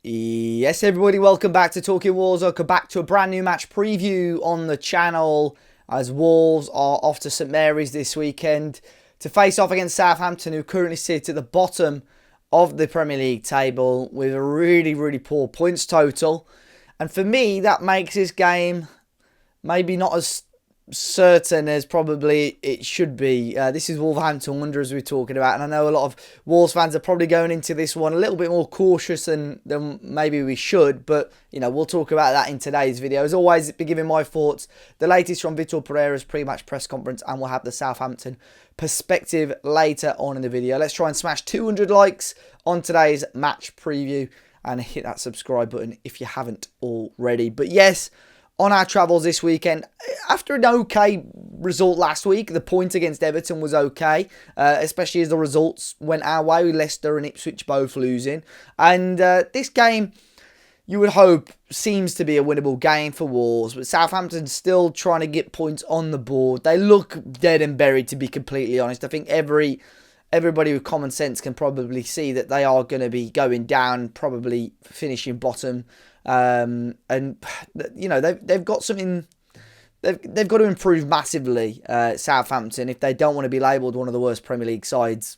Yes, everybody, welcome back to Talking Wolves. Welcome back to a brand new match preview on the channel as Wolves are off to St Mary's this weekend to face off against Southampton, who currently sit at the bottom of the Premier League table with a really poor points total. And for me, that makes this game maybe not as certain as probably it should be. This is Wolverhampton Wanderers we're talking about, and I know a lot of Wolves fans are probably going into this one a little bit more cautious than maybe we should, but you know, we'll talk about that in today's video. As always, be giving my thoughts, the latest from Vitor Pereira's pre-match press conference, and we'll have the Southampton perspective later on in the video. Let's try and smash 200 likes on today's match preview and hit that subscribe button if you haven't already. But yes, on our travels this weekend, after an okay result last week, the point against Everton was okay, especially as the results went our way with Leicester and Ipswich both losing. And this game, you would hope, seems to be a winnable game for Wolves, but Southampton's still trying to get points on the board. They look dead and buried, to be completely honest. I think everybody with common sense can probably see that they are going to be going down, probably finishing bottom. And you know, they've got something. They've got to improve massively, Southampton, if they don't want to be labelled one of the worst Premier League sides,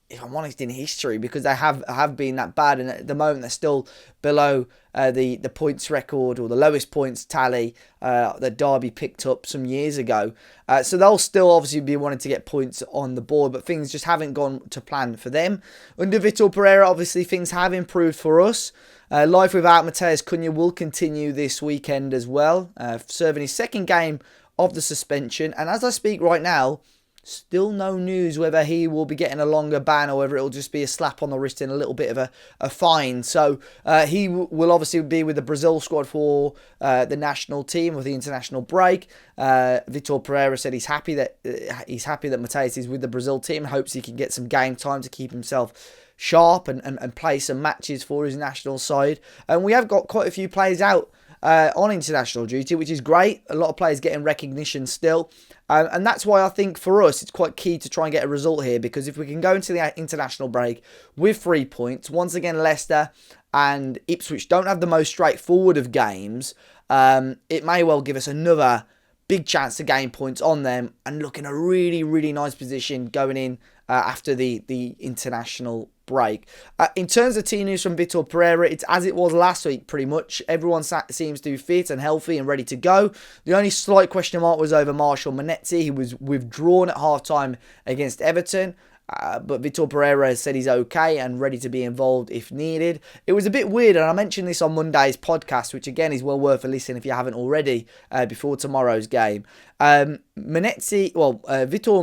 if I'm honest, in history, because they have been that bad, and at the moment they're still below the points record, or the lowest points tally that Derby picked up some years ago. So they'll still obviously be wanting to get points on the board, but things just haven't gone to plan for them. Under Vitor Pereira, obviously things have improved for us. Life without Matheus Cunha will continue this weekend as well, serving his second game of the suspension. And as I speak right now, still no news whether he will be getting a longer ban or whether it will just be a slap on the wrist and a little bit of a fine. So he will obviously be with the Brazil squad for the national team with the international break. Vitor Pereira said he's happy that Matheus is with the Brazil team and hopes he can get some game time to keep himself sharp and play some matches for his national side. And we have got quite a few players out on international duty, which is great. A lot of players getting recognition still. And that's why I think for us it's quite key to try and get a result here, because if we can go into the international break with 3 points, once again Leicester and Ipswich don't have the most straightforward of games, it may well give us another big chance to gain points on them and look in a really nice position going in after the international break. In terms of team news from Vitor Pereira, it's as it was last week pretty much. Everyone seems to be fit and healthy and ready to go. The only slight question mark was over Marshall Monetzi. He was withdrawn at half-time against Everton. But Vitor Pereira said he's okay and ready to be involved if needed. It was a bit weird, and I mentioned this on Monday's podcast, which again is well worth a listen if you haven't already, before tomorrow's game. Vitor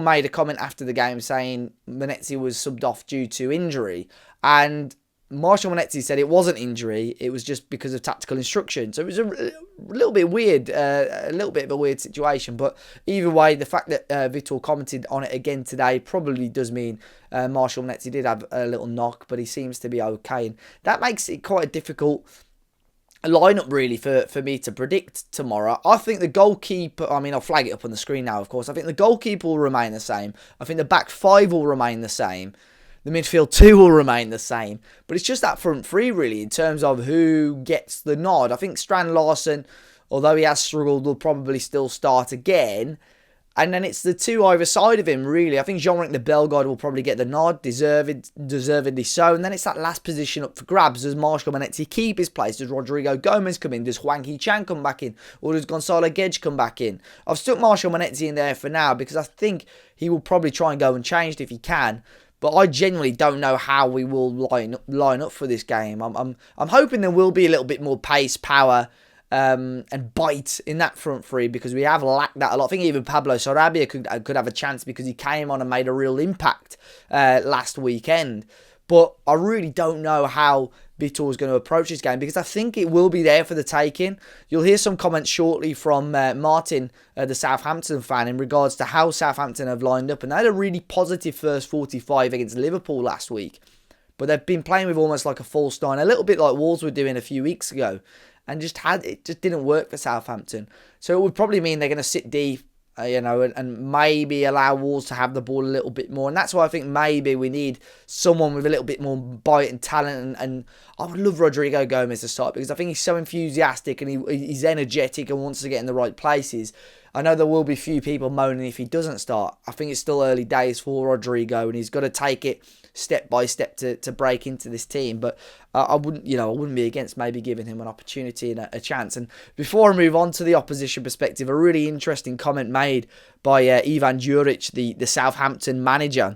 made a comment after the game saying Monetzi was subbed off due to injury, and Marshall Monetzi said it wasn't injury, it was just because of tactical instruction. So it was a little bit weird, a little bit of a weird situation. But either way, the fact that Vitor commented on it again today probably does mean Marshall Monetzi did have a little knock, but he seems to be okay. And that makes it quite a difficult lineup really for me to predict tomorrow. I think the goalkeeper, I'll flag it up on the screen now, of course. I think the goalkeeper will remain the same. I think the back five will remain the same. The midfield two will remain the same. But it's just that front three, really, in terms of who gets the nod. I think Strand Larsen, although he has struggled, will probably still start again. And then it's the two either side of him, really. I think Jean-Luc the Bellegarde will probably get the nod, deservedly so. And then it's that last position up for grabs. Does Marshall Monetzi keep his place? Does Rodrigo Gomez come in? Does Hwang Hee-chan come back in? Or does Gonzalo Guedes come back in? I've stuck Marshall Monetzi in there for now because I think he will probably try and go unchanged if he can. But I genuinely don't know how we will line up for this game. I'm hoping there will be a little bit more pace, power, and bite in that front three, because we have lacked that a lot. I think even Pablo Sarabia could have a chance because he came on and made a real impact last weekend. But I really don't know how Vitor is going to approach this game, because I think it will be there for the taking. You'll hear some comments shortly from Martin, the Southampton fan, in regards to how Southampton have lined up. And they had a really positive first 45 against Liverpool last week. But they've been playing with almost like a false nine, a little bit like Wolves were doing a few weeks ago. And it just didn't work for Southampton. So it would probably mean they're going to sit deep and maybe allow Wolves to have the ball a little bit more. And that's why I think maybe we need someone with a little bit more bite and talent. And I would love Rodrigo Gomez to start because I think he's so enthusiastic and he's energetic and wants to get in the right places. I know there will be few people moaning if he doesn't start. I think it's still early days for Rodrigo, and he's got to take it step by step to break into this team. But I wouldn't be against maybe giving him an opportunity and a chance. And before I move on to the opposition perspective, a really interesting comment made by Ivan Juric, the Southampton manager,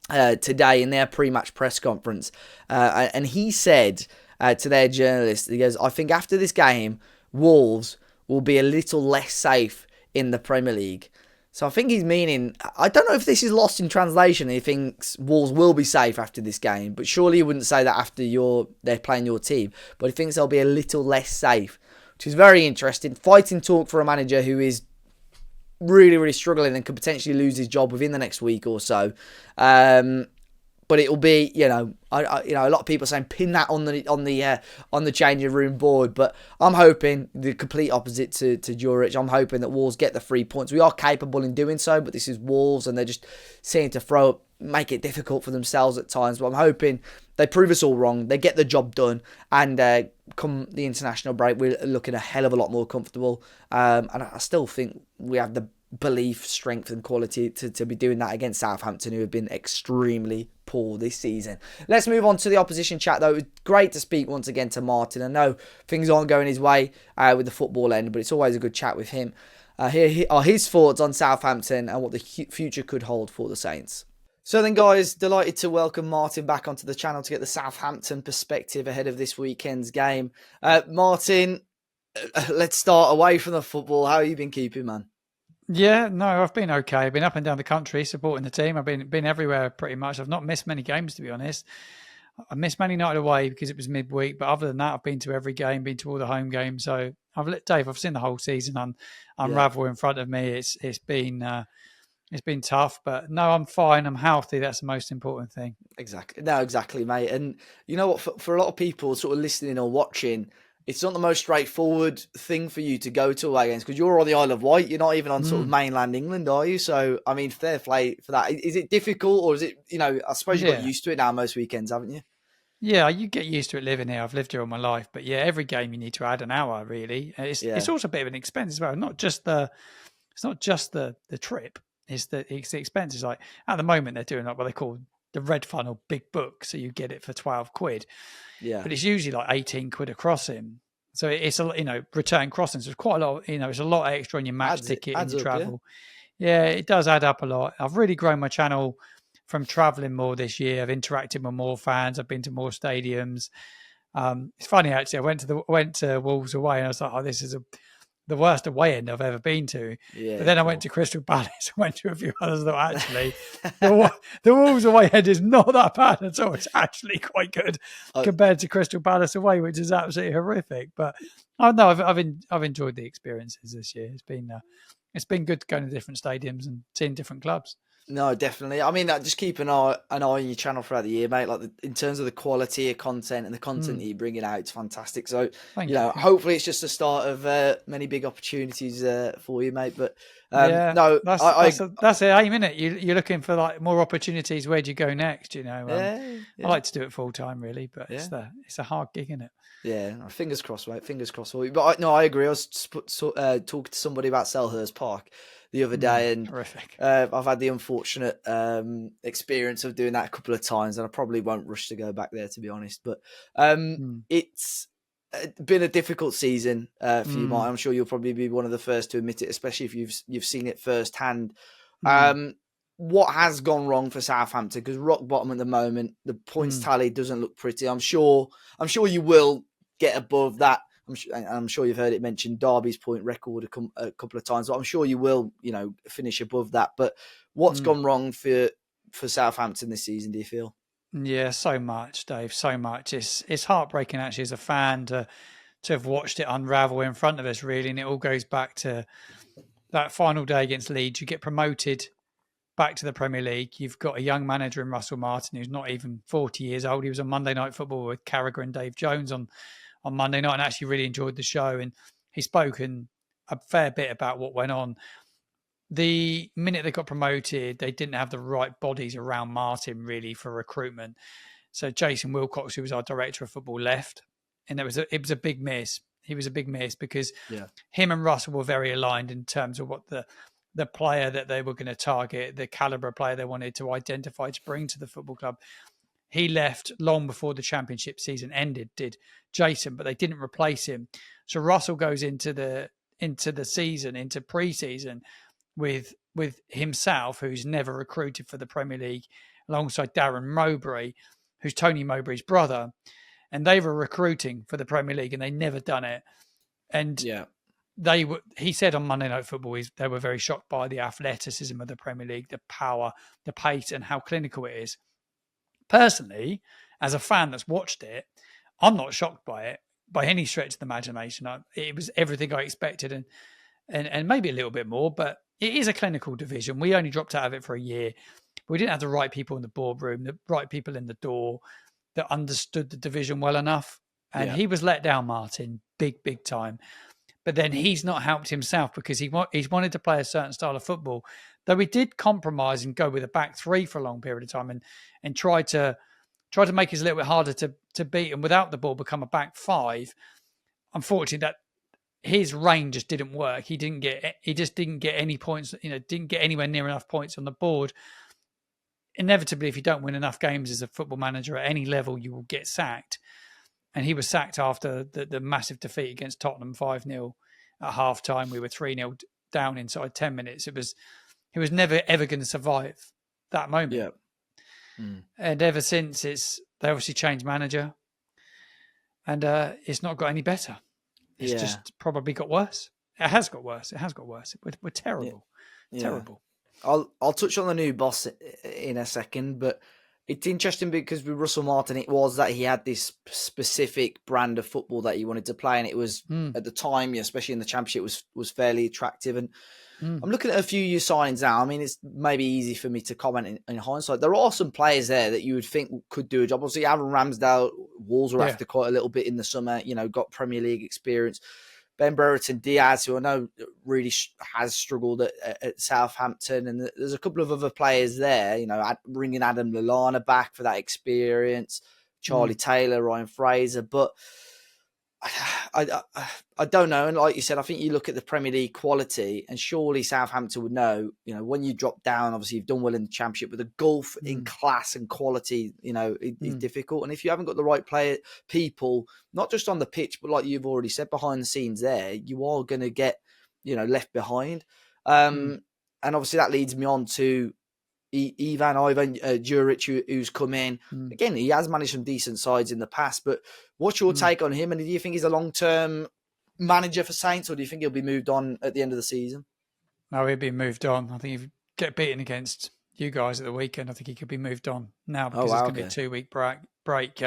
today in their pre-match press conference, and he said to their journalist, he goes, "I think after this game, Wolves will be a little less safe in the Premier League." So I think he's meaning, I don't know if this is lost in translation, he thinks Wolves will be safe after this game, but surely he wouldn't say that after they're playing your team, but he thinks they'll be a little less safe, which is very interesting. Fighting talk for a manager who is really, really struggling and could potentially lose his job within the next week or so. But it will be, a lot of people saying pin that on the changing room board. But I'm hoping the complete opposite to Juric. I'm hoping that Wolves get the 3 points. We are capable in doing so, but this is Wolves, and they're just seeming to make it difficult for themselves at times. But I'm hoping they prove us all wrong. They get the job done, and come the international break, we're looking a hell of a lot more comfortable. And I still think we have the belief, strength and quality to be doing that against Southampton, who have been extremely poor this season. Let's move on to the opposition chat, though. It was great to speak once again to Martin. I know things aren't going his way with the football end, but it's always a good chat with him. Here are his thoughts on Southampton and what the future could hold for the Saints. So then, guys, delighted to welcome Martin back onto the channel to get the Southampton perspective ahead of this weekend's game. Martin, let's start away from the football. How have you been keeping, man? Yeah, no, I've been okay. I've been up and down the country supporting the team. I've been everywhere pretty much. I've not missed many games, to be honest. I missed Man United away because it was midweek, but other than that, I've been to every game, been to all the home games. So I've seen the whole season unravel in front of me. It's been tough, but no, I'm fine. I'm healthy. That's the most important thing. Exactly. No, exactly, mate. And you know what? For a lot of people sort of listening or watching, it's not the most straightforward thing for you to go to away games because you're on the Isle of Wight. You're not even on sort of mainland England, are you? So, I mean, fair play for that. Is it difficult, or is it, I suppose you've got used to it now most weekends, haven't you? Yeah, you get used to it living here. I've lived here all my life. But yeah, every game you need to add an hour, really. It's also a bit of an expense as well. It's not just the trip. It's the expenses. Like at the moment, they're doing like what they call the red funnel big book, so you get it for 12 quid. Yeah, but it's usually like 18 quid a crossing. So it's return crossings. There's quite a lot. It's a lot extra on your match ticket and your travel. Yeah, it does add up a lot. I've really grown my channel from traveling more this year. I've interacted with more fans. I've been to more stadiums. It's funny actually. I went to Wolves away, and I was like, oh, this is the worst away end I've ever been to. Yeah, but then I went to Crystal Palace, I went to a few others that actually, the Wolves away end is not that bad at all. It's actually quite good compared to Crystal Palace away, which is absolutely horrific. But no, I've enjoyed the experiences this year. It's been good going to different stadiums and seeing different clubs. No, definitely. I mean, just keep an eye on your channel throughout the year, mate. Like in terms of the quality of content and the content that you're bringing out, it's fantastic. So, hopefully it's just the start of many big opportunities for you, mate. But that's the aim, isn't it? You're looking for like more opportunities. Where do you go next? I like to do it full time, really, but it's a hard gig, isn't it? Yeah, fingers crossed, mate. Fingers crossed for you. But I agree. I was talking to somebody about Selhurst Park the other day, and I've had the unfortunate experience of doing that a couple of times, and I probably won't rush to go back there, to be honest. But it's been a difficult season for you, Martin. I'm sure you'll probably be one of the first to admit it, especially if you've seen it firsthand. What has gone wrong for Southampton? Because rock bottom at the moment, the points tally doesn't look pretty. I'm sure you will get above that. I'm sure you've heard it mentioned Derby's point record a couple of times, but I'm sure you will, finish above that. But what's gone wrong for Southampton this season, do you feel? Yeah, so much, Dave, so much. It's heartbreaking actually as a fan to have watched it unravel in front of us, really. And it all goes back to that final day against Leeds. You get promoted back to the Premier League. You've got a young manager in Russell Martin who's not even 40 years old. He was on Monday Night Football with Carragher and Dave Jones on Monday night, and actually really enjoyed the show. And he's spoken a fair bit about what went on. the minute they got promoted, they didn't have the right bodies around Martin really for recruitment. So Jason Wilcox, who was our director of football, left, and it was a big miss. He was a big miss because him and Russell were very aligned in terms of what the player that they were going to target, the caliber of player they wanted to identify to bring to the football club. He left long before the championship season ended, did Jason, but they didn't replace him. So Russell goes into the season, into pre-season with himself, who's never recruited for the Premier League, alongside Darren Mowbray, who's Tony Mowbray's brother. And they were recruiting for the Premier League and they never done it. And he said on Monday Night Football, they were very shocked by the athleticism of the Premier League, the power, the pace, and how clinical it is. Personally, as a fan that's watched it, I'm not shocked by it by any stretch of the imagination. It was everything I expected and maybe a little bit more, but it is a clinical division. We only dropped out of it for a year. We didn't have the right people in the boardroom, the right people in the door that understood the division well enough. And he was let down, Martin, big time. But then he's not helped himself because he's wanted to play a certain style of football. Though he did compromise and go with a back three for a long period of time and try to make it a little bit harder to beat and without the ball become a back five. Unfortunately, that his range just didn't work. He just didn't get any points, didn't get anywhere near enough points on the board. Inevitably, if you don't win enough games as a football manager at any level, you will get sacked. And he was sacked after the massive defeat against Tottenham 5-0 at half-time. We were 3-0 down inside 10 minutes. He was never, ever going to survive that moment. Yeah. And ever since, they obviously changed manager. And it's not got any better. It's just probably got worse. It has got worse. We're terrible. Yeah. Terrible. I'll touch on the new boss in a second, but it's interesting because with Russell Martin, it was that he had this specific brand of football that he wanted to play, and it was at the time, especially in the Championship, was fairly attractive. And I'm looking at a few new signings now. I mean, it's maybe easy for me to comment in hindsight. There are some players there that you would think could do a job. Obviously, Aaron Ramsdale, Wolves were after quite a little bit in the summer. Got Premier League experience. Ben Brereton Diaz, who I know really has struggled at Southampton, and there's a couple of other players there. Bringing Adam Lallana back for that experience, Charlie Taylor, Ryan Fraser, but I don't know. And like you said, I think you look at the Premier League quality, and surely Southampton would know. When you drop down, obviously you've done well in the Championship, but the gulf in class and quality, is difficult. And if you haven't got the right people, not just on the pitch, but like you've already said, behind the scenes, there, you are going to get, left behind. And obviously that leads me on to Ivan Juric, who's come in. Again, he has managed some decent sides in the past, but what's your take on him? And do you think he's a long-term manager for Saints, or do you think he'll be moved on at the end of the season? No, he'll be moved on. I think if you get beaten against you guys at the weekend, I think he could be moved on now because it's going to be a 2-week break.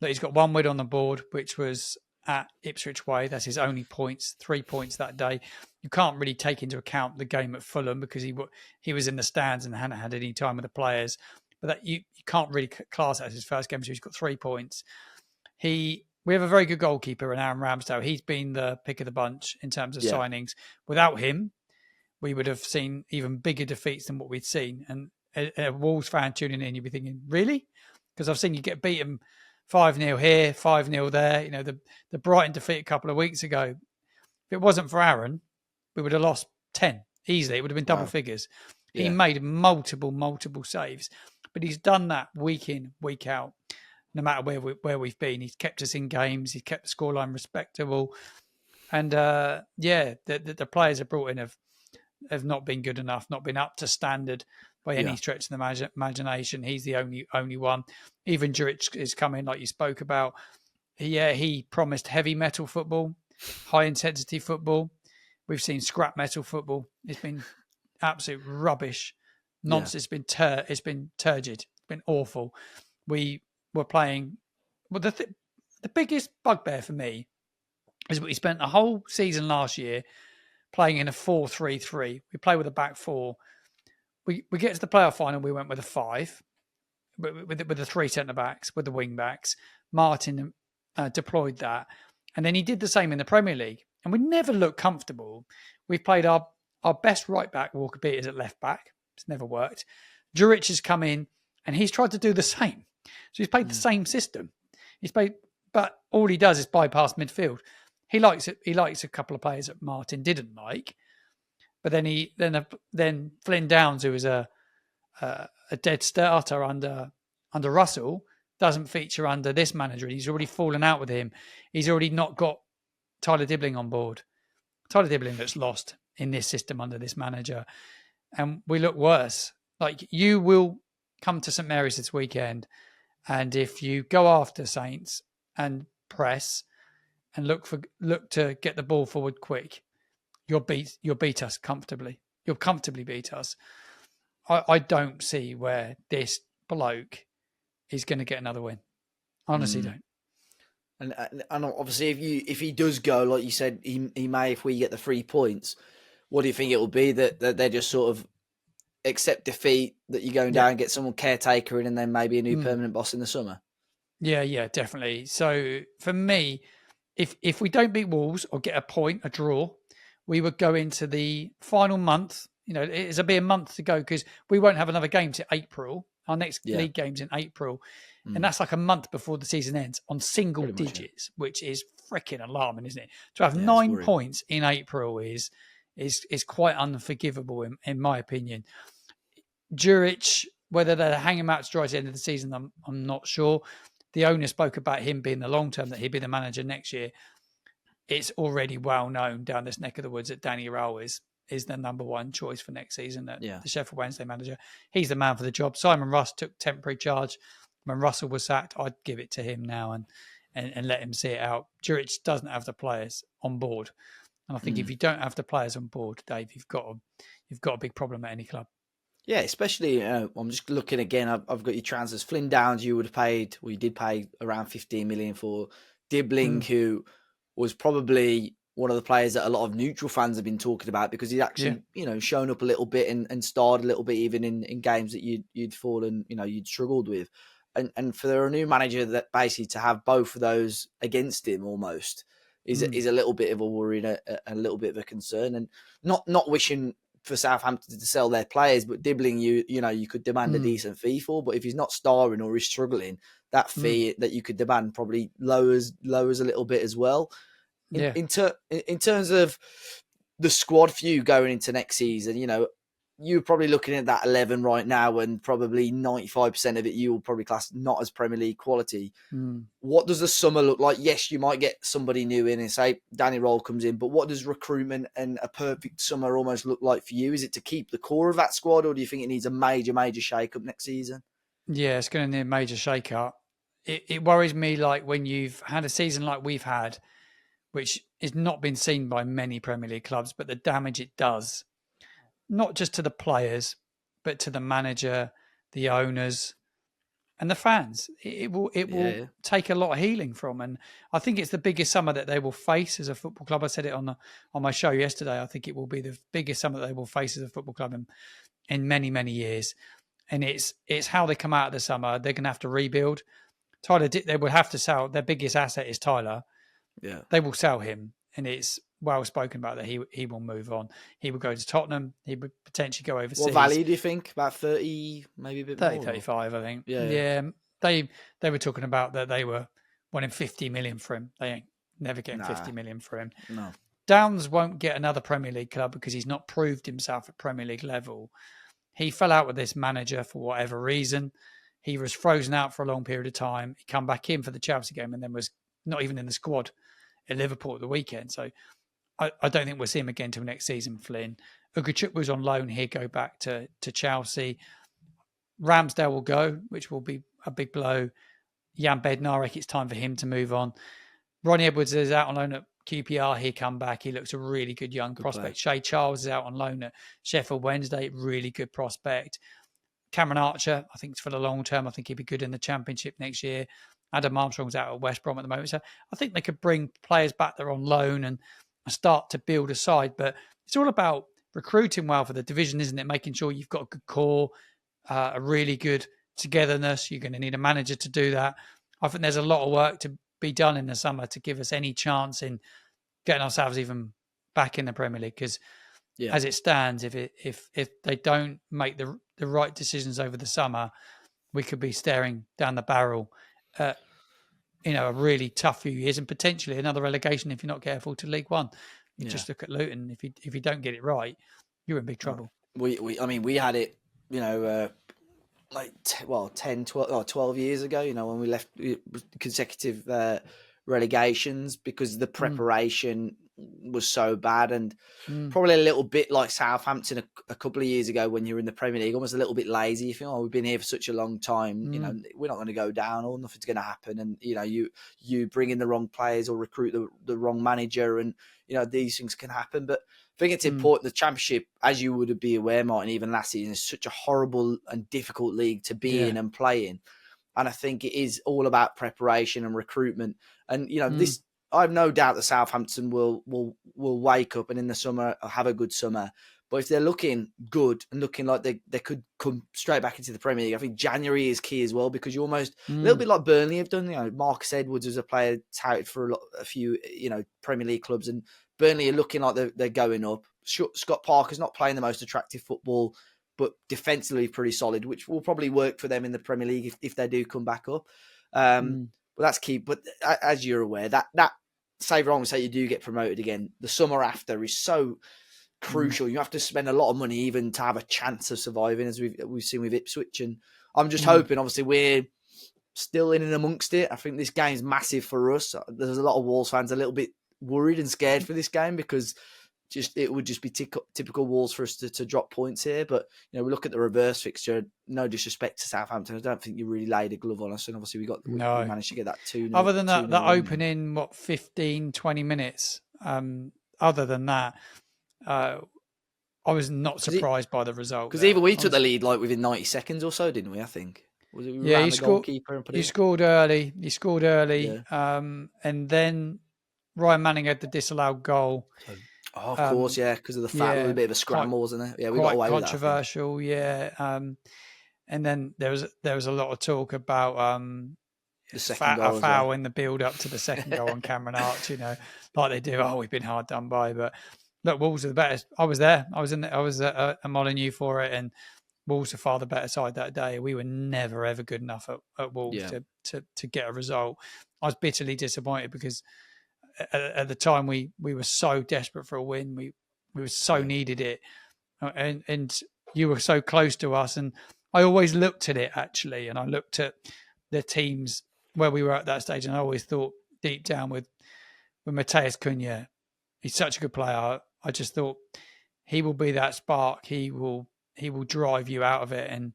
He's got one win on the board, which was at Ipswich Way. That's his only points, 3 points that day. You can't really take into account the game at Fulham because he was in the stands and hadn't had any time with the players. But that you can't really class it as his first game, so he's got 3 points. We have a very good goalkeeper in Aaron Ramsdale. He's been the pick of the bunch in terms of signings. Without him, we would have seen even bigger defeats than what we'd seen. And a Wolves fan tuning in, you'd be thinking, really? Because I've seen you get beaten 5-0 here, 5-0 there. The Brighton defeat a couple of weeks ago. If it wasn't for Aaron, we would have lost 10 easily. It would have been double figures. He made multiple saves, but he's done that week in, week out. No matter where we've been, he's kept us in games. He's kept the scoreline respectable, and the players have brought in have not been good enough, not been up to standard by any stretch of the imagination. He's the only one. Even Juric is coming, like you spoke about. He promised heavy metal football, high intensity football. We've seen scrap metal football. It's been absolute rubbish, nonsense. It's been turgid. It's been awful. We were playing. Well, the biggest bugbear for me is we spent the whole season last year playing in a 4-3-3. We play with a back four. We get to the playoff final. We went with a 5, with the 3 centre backs, with the wing backs. Martin deployed that, and then he did the same in the Premier League. And we never looked comfortable. We've played our our best right back, Walker Peters, at left back. It's never worked. Juric has come in and he's tried to do the same. So he's played the same system. But all he does is bypass midfield. He likes it. He likes a couple of players that Martin didn't like, but then Flynn Downs, who is a dead starter under Russell, doesn't feature under this manager. He's already fallen out with him. He's already not got Tyler Dibbling on board. Tyler Dibbling looks lost in this system under this manager, and we look worse. Like, you will come to St Mary's this weekend, and if you go after Saints and press and look to get the ball forward quick, you'll beat us comfortably. You'll comfortably beat us. I don't see where this bloke is going to get another win. Honestly, don't. And obviously, if he does go, like you said, he may, if we get the 3 points. What do you think it will be, that they just sort of accept defeat, that you're going down and get someone caretaker in, and then maybe a new permanent boss in the summer? Yeah, definitely. So for me, if we don't beat Wolves or get a draw, we would go into the final month. It'll be a month to go because we won't have another game till April. Our next league game's in April. And that's like a month before the season ends on single digits, which is freaking alarming, isn't it? To have 9 points in April is quite unforgivable in my opinion. Juric, whether they'll hang him out to dry at the end of the season, I'm not sure. The owner spoke about him being the long term, that he'd be the manager next year. It's already well known down this neck of the woods that Danny Rowell is the number one choice for next season, the Sheffield Wednesday manager. He's the man for the job. Simon Russ took temporary charge when Russell was sacked. I'd give it to him now and let him see it out. Juric doesn't have the players on board. And I think if you don't have the players on board, Dave, you've got a big problem at any club. Yeah, especially, I'm just looking again, I've got your transfers. Flynn Downs, you did pay around 15 million for. Dibbling, who was probably one of the players that a lot of neutral fans have been talking about, because he's actually, shown up a little bit and starred a little bit even in games that you'd fallen, you'd struggled with. And for a new manager, that basically to have both of those against him almost is a little bit of a worry and a little bit of a concern. And not wishing for Southampton to sell their players, but Dibbling, you could demand a decent fee for. But if he's not starring or he's struggling, that fee that you could demand probably lowers a little bit as well. In terms of the squad for you going into next season, you're probably looking at that 11 right now, and probably 95% of it you will probably class not as Premier League quality. What does the summer look like? Yes, you might get somebody new in, and say Danny Rowell comes in, but what does recruitment and a perfect summer almost look like for you? Is it to keep the core of that squad, or do you think it needs a major shake-up next season? Yeah, it's going to need a major shake-up. It worries me, like when you've had a season like we've had, which has not been seen by many Premier League clubs, but the damage it does, not just to the players, but to the manager, the owners, and the fans. It will take a lot of healing from. And I think it's the biggest summer that they will face as a football club. I said it on my show yesterday. I think it will be the biggest summer that they will face as a football club in many, many years. And it's how they come out of the summer. They're going to have to rebuild. They will have to sell. Their biggest asset is Tyler. Yeah, they will sell him, and it's well spoken about that he will move on. He will go to Tottenham. He would potentially go overseas. What value do you think? About 30, maybe a bit 30, more? 35, I think. Yeah. They were talking about that they were wanting 50 million for him. They ain't never getting 50 million for him. No. Downs won't get another Premier League club because he's not proved himself at Premier League level. He fell out with this manager for whatever reason. He was frozen out for a long period of time. He come back in for the Chelsea game and then was not even in the squad at Liverpool at the weekend. So I don't think we'll see him again until next season, Flynn. Ugochukwu was on loan here, go back to Chelsea. Ramsdale will go, which will be a big blow. Jan Bednarek, it's time for him to move on. Ronnie Edwards is out on loan at QPR. He come back. He looks a really good young prospect. Player. Shay Charles is out on loan at Sheffield Wednesday. Really good prospect. Cameron Archer, I think it's for the long term. I think he'd be good in the Championship next year. Adam Armstrong's out at West Brom at the moment. So I think they could bring players back there on loan and start to build a side. But it's all about recruiting well for the division, isn't it? Making sure you've got a good core, a really good togetherness. You're going to need a manager to do that. I think there's a lot of work to be done in the summer to give us any chance in getting ourselves even back in the Premier League, because as it stands, if they don't make the right decisions over the summer, we could be staring down the barrel at a really tough few years and potentially another relegation if you're not careful to League One. You just look at Luton. If you don't get it right, you're in big trouble. We had it, like 10, 12 years ago, when we left consecutive relegations because the preparation was so bad, and probably a little bit like Southampton a couple of years ago when you were in the Premier League, almost a little bit lazy. You think, we've been here for such a long time, we're not going to go down or nothing's going to happen. And, you bring in the wrong players or recruit the wrong manager and, these things can happen. But I think it's important. The Championship, as you would be aware, Martin, even last season, is such a horrible and difficult league to be in and play in. And I think it is all about preparation and recruitment. And, this, I have no doubt that Southampton will wake up and in the summer have a good summer. But if they're looking good and looking like they could come straight back into the Premier League, I think January is key as well, because you almost a little bit like Burnley have done. Marcus Edwards was a player touted for a few Premier League clubs, and Burnley are looking like they're going up. Scott Parker's not playing the most attractive football, but defensively pretty solid, which will probably work for them in the Premier League if they do come back up. But that's key. But as you're aware, that say wrong, say you do get promoted again, the summer after is so crucial. You have to spend a lot of money even to have a chance of surviving, as we've seen with Ipswich. And I'm just hoping, obviously, we're still in and amongst it. I think this game's massive for us. There's a lot of Wolves fans a little bit worried and scared for this game because it would just be typical Wolves for us to drop points here. But we look at the reverse fixture. No disrespect to Southampton, I don't think you really laid a glove on us, and obviously we managed to get that 2-0. Other than that opening 15, 20 minutes. Other than that, I was not surprised by the result, because even we took the lead like within 90 seconds or so, didn't we? I think. Was it you scored. You scored early. Yeah. And then Ryan Manning had the disallowed goal. Of course, because of the foul, a bit of a scramble, wasn't it? Yeah, we got away with that. Controversial, and then there was a lot of talk about the second goal, a foul in the build up to the second goal on Cameron Arch. Like they do. We've been hard done by, but look, Wolves are the better. I was there. I was at Molineux for it, and Wolves are far the better side that day. We were never ever good enough at Wolves to get a result. I was bitterly disappointed because at the time we were so desperate for a win. We were so needed it, and you were so close to us. And I always looked at it actually, and I looked at the teams where we were at that stage, and I always thought deep down with Mateus Cunha, he's such a good player. I just thought he will be that spark. He will drive you out of it, and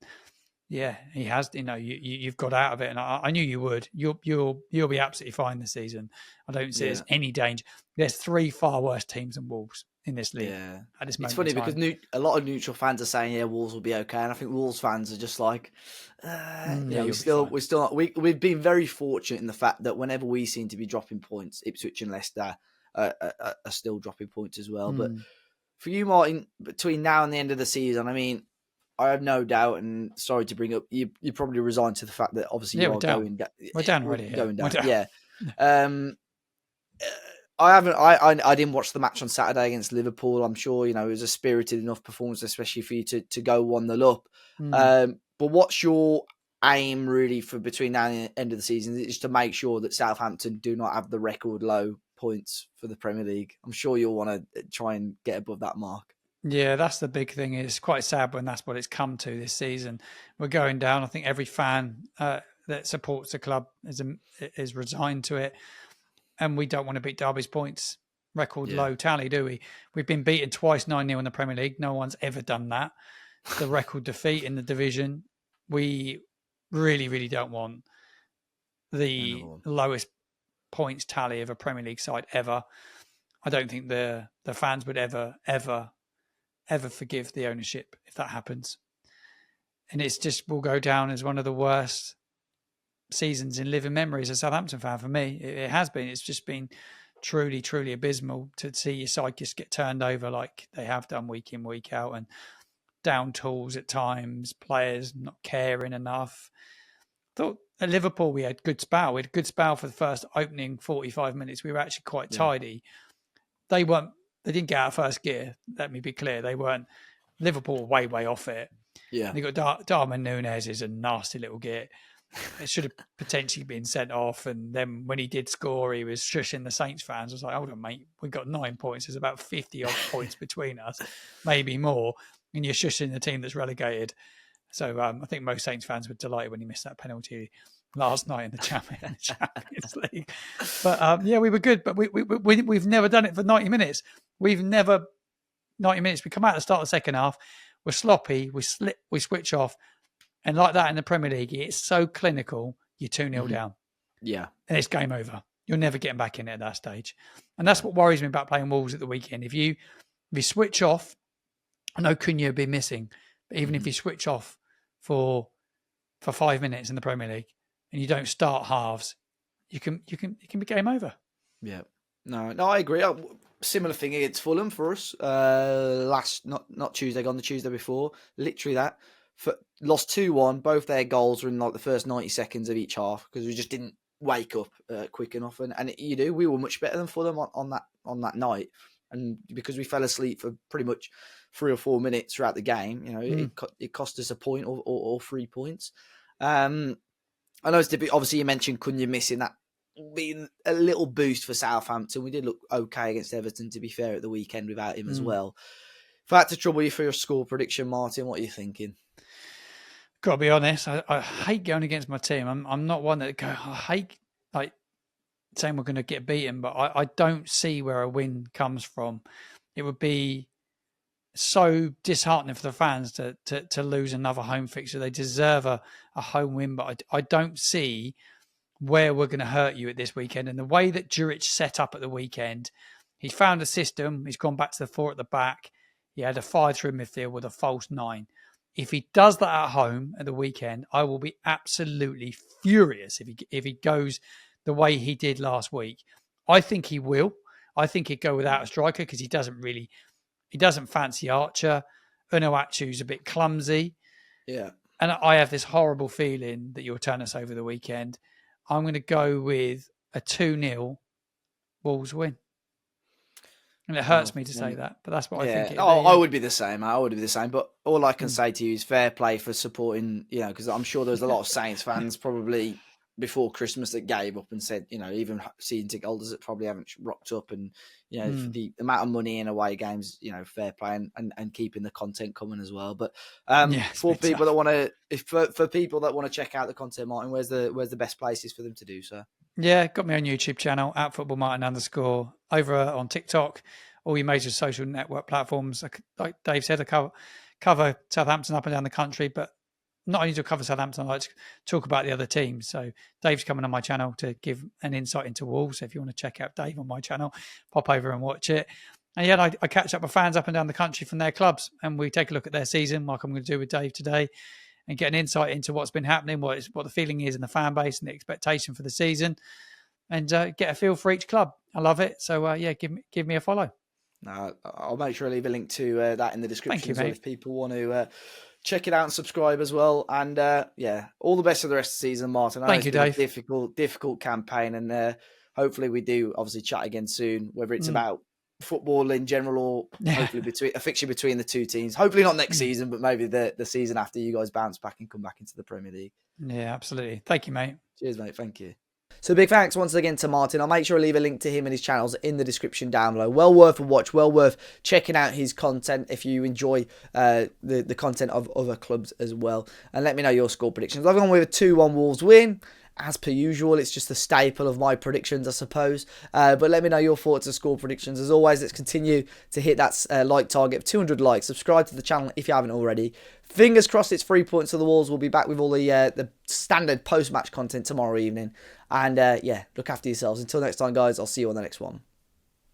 he has. You've got out of it, and I knew you would. You'll be absolutely fine this season. I don't see there's any danger. There's 3 far worse teams than Wolves in this league. Yeah, at this moment. It's funny because a lot of neutral fans are saying, Wolves will be okay, and I think Wolves fans are just like, we've been very fortunate in the fact that whenever we seem to be dropping points, Ipswich and Leicester are still dropping points as well. But for you, Martin, between now and the end of the season, I mean, I have no doubt, and sorry to bring up, you probably resigned to the fact that obviously you are going down. We're down already. Going down. Yeah. I didn't watch the match on Saturday against Liverpool. I'm sure it was a spirited enough performance, especially for you to go 1-0 up. But what's your aim really for between now and the end of the season? Is to make sure that Southampton do not have the record low points for the Premier League. I'm sure you'll want to try and get above that mark. Yeah, that's the big thing. It's quite sad when that's what it's come to this season. We're going down. I think every fan that supports the club is resigned to it. And we don't want to beat Derby's points record low tally, do we? We've been beaten twice 9-0 in the Premier League. No one's ever done that. The record defeat in the division. We really, really don't want the lowest points tally of a Premier League side ever. I don't think the fans would ever forgive the ownership if that happens. And it's just will go down as one of the worst seasons in living memory as a Southampton fan for me. It has been. It's just been truly, truly abysmal to see your side just get turned over like they have done week in, week out, and down tools at times, players not caring enough. I thought at Liverpool we had good spell. We had a good spell for the first opening 45 minutes. We were actually quite tidy. They weren't they didn't get out of first gear. Let me be clear. They weren't. Liverpool were way off it. Yeah. They got Darwin Núñez is a nasty little git. It should have potentially been sent off. And then when he did score, he was shushing the Saints fans. I was like, hold on, mate. We got 9 points. There's about 50 odd points between us, maybe more. And you're shushing the team that's relegated. So I think most Saints fans were delighted when he missed that penalty last night in the Champions League. But yeah, we were good. But we've never done it for 90 minutes. We've never 90 minutes. We come out at the start of the second half. We're sloppy. We switch off. And like that in the Premier League, it's so clinical. You're 2-0 down. Yeah. And it's game over. You're never getting back in it at that stage. And that's what worries me about playing Wolves at the weekend. If you switch off, I know Cunha would be missing, but even if you switch off for 5 minutes in the Premier League and you don't start halves, you can be game over. Yeah. No, I agree. Similar thing against Fulham for us. Not Tuesday, gone the Tuesday before. Literally that. Lost 2-1. Both their goals were in like the first 90 seconds of each half because we just didn't wake up quick enough. And we were much better than Fulham on that night. And because we fell asleep for pretty much 3 or 4 minutes throughout the game, it cost us a point or 3 points. I know it's obviously you mentioned Cunha missing that being a little boost for Southampton. We did look okay against Everton, to be fair, at the weekend without him as well. If I had to trouble you for your score prediction, Martin, what are you thinking? Got to be honest, I hate going against my team. I'm not one that I hate like saying we're going to get beaten, but I don't see where a win comes from. It would be so disheartening for the fans to lose another home fixture. They deserve a home win, but I don't see where we're going to hurt you at this weekend. And the way that Juric set up at the weekend, he's found a system. He's gone back to the 4 at the back. He had a 5-through midfield with a false 9. If he does that at home at the weekend, I will be absolutely furious if he goes the way he did last week. I think he will. I think he'd go without a striker because he doesn't fancy Archer. Unuachu's a bit clumsy. Yeah. And I have this horrible feeling that you'll turn us over the weekend. I'm going to go with a 2-0 Wolves win. And it hurts me to say that, but that's what I think. I would be the same. But all I can say to you is fair play for supporting, because I'm sure there's a lot of Saints fans probably before Christmas that gave up and said, even season ticket holders that probably haven't rocked up and, for the amount of money in away games, fair play and keeping the content coming as well. But for people that want to check out the content, Martin, where's the best places for them to do so? Yeah, got me on YouTube channel @footballmartin_. Over on TikTok, all your major social network platforms. Like Dave said, I cover Southampton up and down the country, but not only to cover Southampton, I like to talk about the other teams. So Dave's coming on my channel to give an insight into Wolves. So if you want to check out Dave on my channel, pop over and watch it. And yeah, I catch up with fans up and down the country from their clubs, and we take a look at their season, like I'm going to do with Dave today, and get an insight into what's been happening, what the feeling is in the fan base and the expectation for the season, and get a feel for each club. I love it. So give me a follow. I'll make sure I leave a link to that in the description as well if people want to check it out and subscribe as well. And all the best for the rest of the season, Martin. Thank you, Dave. Difficult campaign, and hopefully we do obviously chat again soon, whether it's about football in general or hopefully a fixture between the two teams. Hopefully not next season, but maybe the season after you guys bounce back and come back into the Premier League. Yeah, absolutely. Thank you, mate. Cheers, mate. Thank you. So big thanks once again to Martin. I'll make sure I leave a link to him and his channels in the description down below. Well worth a watch, well worth checking out his content if you enjoy the content of other clubs as well. And let me know your score predictions. I've gone with a 2-1 Wolves win. As per usual, it's just a staple of my predictions, I suppose. But let me know your thoughts and score predictions. As always, let's continue to hit that like target of 200 likes. Subscribe to the channel if you haven't already. Fingers crossed it's 3 points to the Wolves. We'll be back with all the standard post-match content tomorrow evening. And look after yourselves. Until next time, guys, I'll see you on the next one.